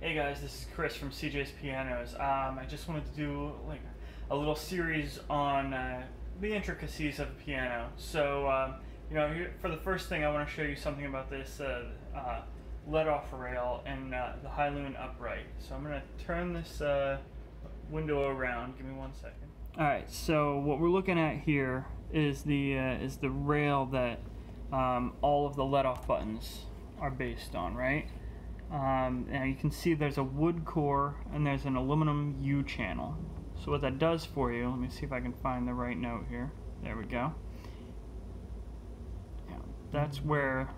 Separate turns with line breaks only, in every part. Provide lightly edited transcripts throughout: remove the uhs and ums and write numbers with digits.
Hey guys, this is Chris from CJ's Pianos. I just wanted to do like a little series on the intricacies of a piano. So, for the first thing, I want to show you something about this let-off rail and the Hailun upright. So I'm going to turn this window around. Give me 1 second. All right. So what we're looking at here is the rail that all of the let-off buttons are based on, right? And you can see there's a wood core and there's an aluminum U channel. So what that does for you, let me see if I can find the right note here. There we go. Yeah, that's where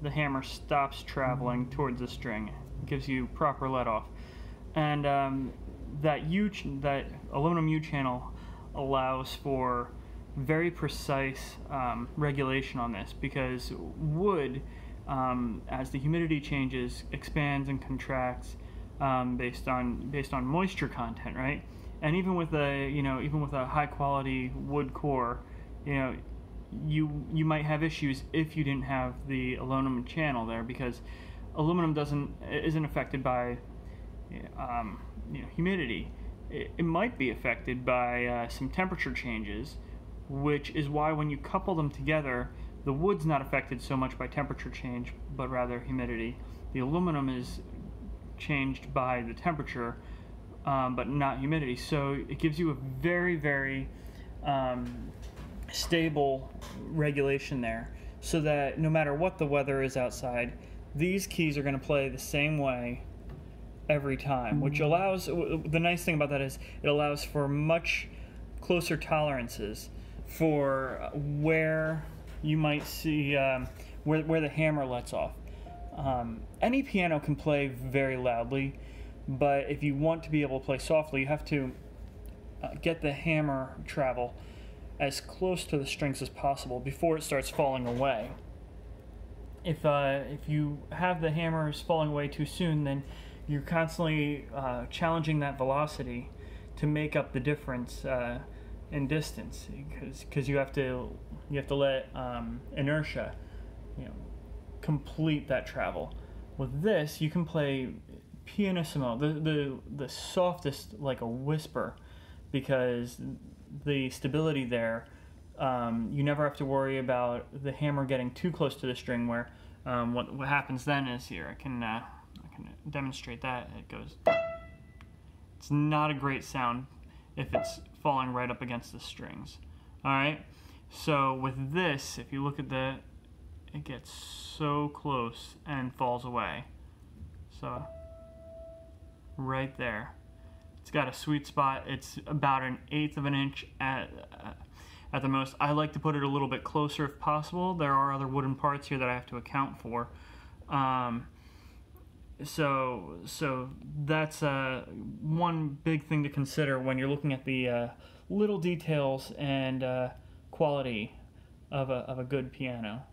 the hammer stops traveling towards the string. It gives you proper let off. And that aluminum U channel allows for very precise regulation on this, because wood, as the humidity changes, expands and contracts based on moisture content, right? And even with a high quality wood core, you might have issues if you didn't have the aluminum channel there, because aluminum isn't affected by humidity. It might be affected by some temperature changes, which is why when you couple them together, the wood's not affected so much by temperature change, but rather humidity. The aluminum is changed by the temperature, but not humidity. So it gives you a very, very stable regulation there, so that no matter what the weather is outside, these keys are going to play the same way every time, which allows, the nice thing about that is it allows for much closer tolerances for where you might see where the hammer lets off. Any piano can play very loudly, but if you want to be able to play softly, you have to get the hammer travel as close to the strings as possible before it starts falling away. If you have the hammers falling away too soon, then you're constantly challenging that velocity to make up the difference in distance, because you have to let inertia complete that travel. With this, you can play pianissimo, the softest, like a whisper, because the stability there, you never have to worry about the hammer getting too close to the string, where what happens then is, here I can demonstrate that. It goes, it's not a great sound if it's falling right up against the strings. Alright, so with this, if you look at it gets so close and falls away. So right there, it's got a sweet spot. It's about 1/8 of an inch at the most. I like to put it a little bit closer if possible. There are other wooden parts here that I have to account for. So that's one big thing to consider when you're looking at the little details and quality of a good piano.